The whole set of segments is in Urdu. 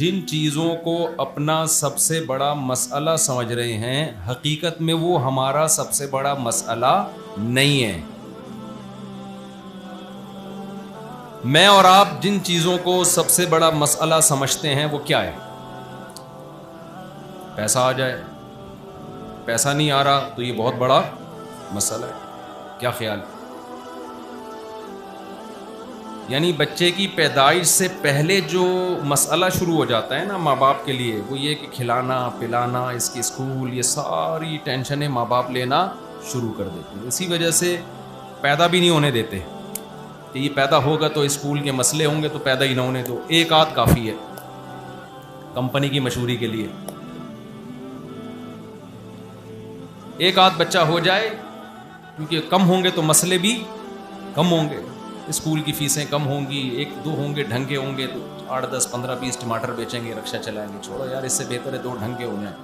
جن چیزوں کو اپنا سب سے بڑا مسئلہ سمجھ رہے ہیں، حقیقت میں وہ ہمارا سب سے بڑا مسئلہ نہیں ہے۔ میں اور آپ جن چیزوں کو سب سے بڑا مسئلہ سمجھتے ہیں وہ کیا ہے؟ پیسہ آ جائے، پیسہ نہیں آ رہا تو یہ بہت بڑا مسئلہ ہے۔ کیا خیال ہے؟ یعنی بچے کی پیدائش سے پہلے جو مسئلہ شروع ہو جاتا ہے نا ماں باپ کے لیے، وہ یہ کہ کھلانا پلانا، اس کی اسکول، یہ ساری ٹینشنیں ماں باپ لینا شروع کر دیتے ہیں۔ اسی وجہ سے پیدا بھی نہیں ہونے دیتے کہ یہ پیدا ہوگا تو اسکول کے مسئلے ہوں گے تو پیدا ہی نہ ہونے دو، ایک آدھ کافی ہے کمپنی کی مشہوری کے لیے۔ ایک آدھ بچہ ہو جائے کیونکہ کم ہوں گے تو مسئلے بھی کم ہوں گے، اسکول کی فیسیں کم ہوں گی، ایک دو ہوں گے ڈھنگ کے ہوں گے تو 8 10 15 20 ٹماٹر بیچیں گے، رکشہ چلائیں گے۔ چھوڑو یار، اس سے بہتر ہے 2 ڈھنگ کے ہو جائیں۔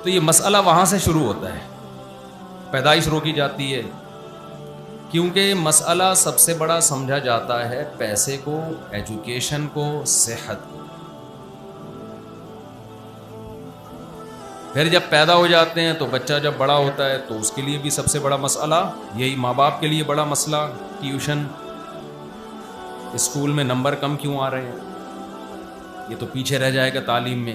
تو یہ مسئلہ وہاں سے شروع ہوتا ہے، پیدائش روکی جاتی ہے کیونکہ مسئلہ سب سے بڑا سمجھا جاتا ہے پیسے کو، ایجوکیشن کو، صحت کو۔ پھر جب پیدا ہو جاتے ہیں تو بچہ جب بڑا ہوتا ہے تو اس کے لیے بھی سب سے بڑا مسئلہ یہی، ماں باپ کے لیے بڑا مسئلہ ٹیوشن، اسکول میں نمبر کم کیوں آ رہے ہیں، یہ تو پیچھے رہ جائے گا تعلیم میں۔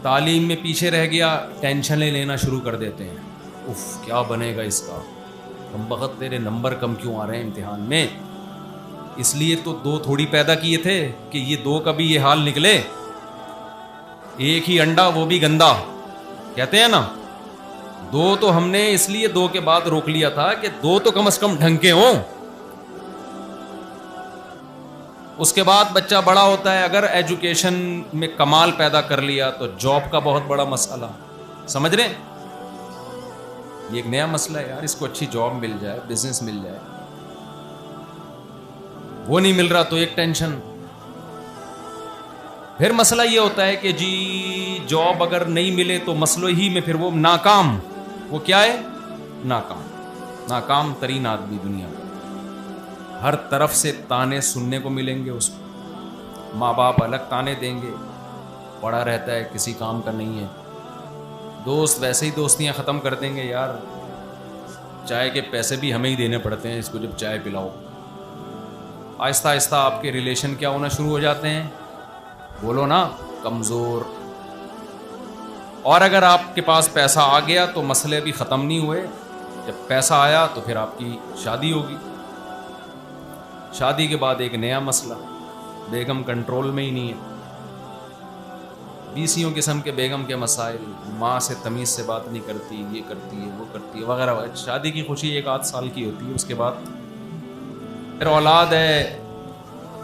تعلیم میں پیچھے رہ گیا، ٹینشنیں لینا شروع کر دیتے ہیں، اف کیا بنے گا اس کا، ہم بخت تیرے نمبر کم کیوں آ رہے ہیں امتحان میں۔ اس لیے تو 2 تھوڑی پیدا کیے تھے کہ یہ 2 کا بھی یہ حال نکلے۔ ایک ہی انڈا وہ بھی گندا، کہتے ہیں نا، 2 تو ہم نے اس لیے 2 کے بعد روک لیا تھا کہ 2 تو کم از کم ڈھنگ کے ہوں۔ اس کے بعد بچہ بڑا ہوتا ہے، اگر ایجوکیشن میں کمال پیدا کر لیا تو جاب کا بہت بڑا مسئلہ، سمجھ رہے ہیں؟ یہ ایک نیا مسئلہ ہے یار، اس کو اچھی جاب مل جائے، بزنس مل جائے، وہ نہیں مل رہا تو ایک ٹینشن۔ پھر مسئلہ یہ ہوتا ہے کہ جی جاب اگر نہیں ملے تو مسئلہ ہی میں پھر وہ ناکام، وہ کیا ہے؟ ناکام ترین آدمی دنیا کا، ہر طرف سے تانے سننے کو ملیں گے اس کو، ماں باپ الگ تانے دیں گے، پڑا رہتا ہے کسی کام کا نہیں ہے، دوست ویسے ہی دوستیاں ختم کر دیں گے، یار چائے کے پیسے بھی ہمیں ہی دینے پڑتے ہیں اس کو جب چائے پلاؤ۔ آہستہ آہستہ آپ کے ریلیشن کیا ہونا شروع ہو جاتے ہیں؟ بولو نا، کمزور۔ اور اگر آپ کے پاس پیسہ آ گیا تو مسئلے بھی ختم نہیں ہوئے، جب پیسہ آیا تو پھر آپ کی شادی ہوگی، شادی کے بعد ایک نیا مسئلہ، بیگم کنٹرول میں ہی نہیں ہے، 20 قسم کے بیگم کے مسائل، ماں سے تمیز سے بات نہیں کرتی، یہ کرتی ہے وہ کرتی ہے وغیرہ وغیرہ۔ شادی کی خوشی 1 آدھ سال کی ہوتی ہے، اس کے بعد پھر اولاد ہے،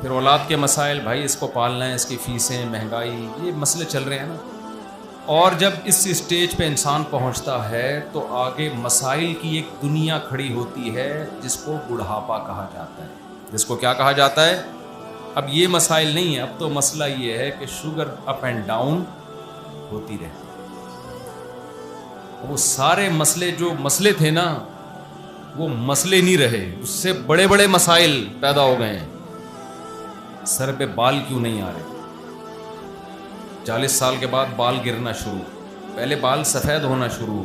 پھر اولاد کے مسائل، بھائی اس کو پالنا ہے، اس کی فیسیں، مہنگائی، یہ مسئلے چل رہے ہیں نا۔ اور جب اس اسٹیج پہ انسان پہنچتا ہے تو آگے مسائل کی ایک دنیا کھڑی ہوتی ہے جس کو بڑھاپا کہا جاتا ہے۔ جس کو کیا کہا جاتا ہے؟ اب یہ مسائل نہیں ہے، اب تو مسئلہ یہ ہے کہ شوگر اپ اینڈ ڈاؤن ہوتی رہتی ہے۔ وہ سارے مسئلے جو مسئلے تھے نا، وہ مسئلے نہیں رہے، اس سے بڑے بڑے مسائل پیدا ہو گئے ہیں۔ سر پہ بال کیوں نہیں آ رہے؟ 40 سال کے بعد بال گرنا شروع، پہلے بال سفید ہونا شروع،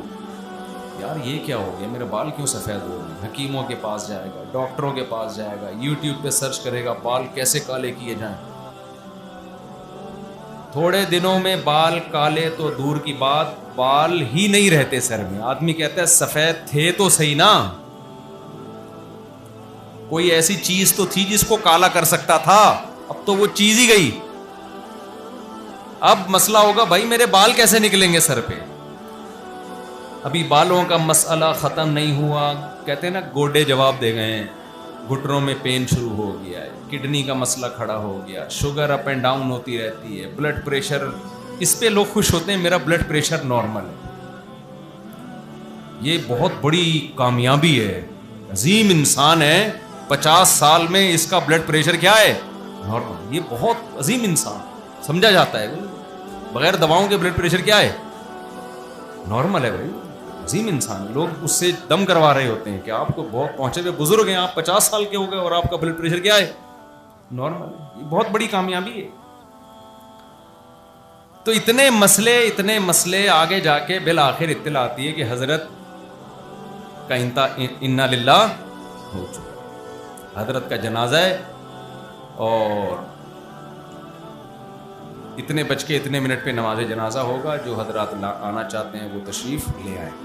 یار یہ کیا ہو گیا، میرے بال کیوں سفید ہو گئے؟ حکیموں کے پاس جائے گا، ڈاکٹروں کے پاس جائے گا، یوٹیوب پہ سرچ کرے گا بال کیسے کالے کیے جائیں۔ تھوڑے دنوں میں بال کالے تو دور کی بات، بال ہی نہیں رہتے سر میں۔ آدمی کہتا ہے سفید تھے تو صحیح نا، کوئی ایسی چیز تو تھی جس کو کالا کر سکتا تھا، اب تو وہ چیز ہی گئی۔ اب مسئلہ ہوگا بھائی میرے بال کیسے نکلیں گے سر پہ؟ ابھی بالوں کا مسئلہ ختم نہیں ہوا، کہتے ہیں نا گوڈے جواب دے گئے ہیں، گھٹنوں میں پین شروع ہو گیا ہے، کڈنی کا مسئلہ کھڑا ہو گیا، شوگر اپ اینڈ ڈاؤن ہوتی رہتی ہے، بلڈ پریشر، اس پہ لوگ خوش ہوتے ہیں میرا بلڈ پریشر نارمل ہے۔ یہ بہت بڑی کامیابی ہے، عظیم انسان ہے، 50 سال میں اس کا بلڈ پریشر کیا ہے؟ نارمل۔ یہ بہت عظیم انسان سمجھا جاتا ہے، بغیر دواؤں کے بلڈ پریشر کیا ہے؟ نارمل ہے بھائی، عظیم انسان۔ لوگ اس سے دم کروا رہے ہوتے ہیں کہ آپ کو بہت پہنچے ہوئے بزرگ ہیں، آپ 50 سال کے ہو گئے اور آپ کا بلڈ پریشر کیا ہے؟ نارمل ہے، یہ بہت بڑی کامیابی ہے. تو اتنے مسئلے آگے جا کے بالآخر اطلاع آتی ہے کہ حضرت کا انا للہ ہو چکا، حضرت کا جنازہ ہے اور اتنے بج کے اتنے منٹ پہ نماز جنازہ ہوگا، جو حضرات آنا چاہتے ہیں وہ تشریف لے آئیں.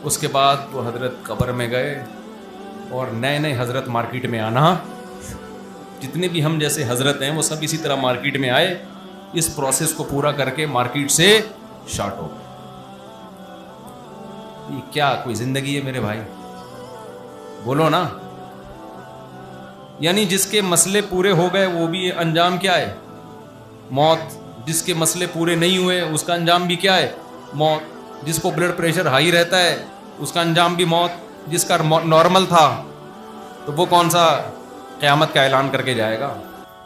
اس کے بعد وہ حضرت قبر میں گئے اور نئے حضرت مارکیٹ میں آنا، جتنے بھی ہم جیسے حضرت ہیں وہ سب اسی طرح مارکیٹ میں آئے، اس پروسیس کو پورا کر کے مارکیٹ سے شارٹ ہو گئے. یہ کیا کوئی زندگی ہے میرے بھائی؟ بولو نا. یعنی جس کے مسئلے پورے ہو گئے وہ بھی انجام کیا ہے؟ موت. جس کے مسئلے پورے نہیں ہوئے اس کا انجام بھی کیا ہے؟ موت. جس کو بلڈ پریشر ہائی رہتا ہے اس کا انجام بھی موت. جس کا نارمل تھا تو وہ کون سا قیامت کا اعلان کر کے جائے گا؟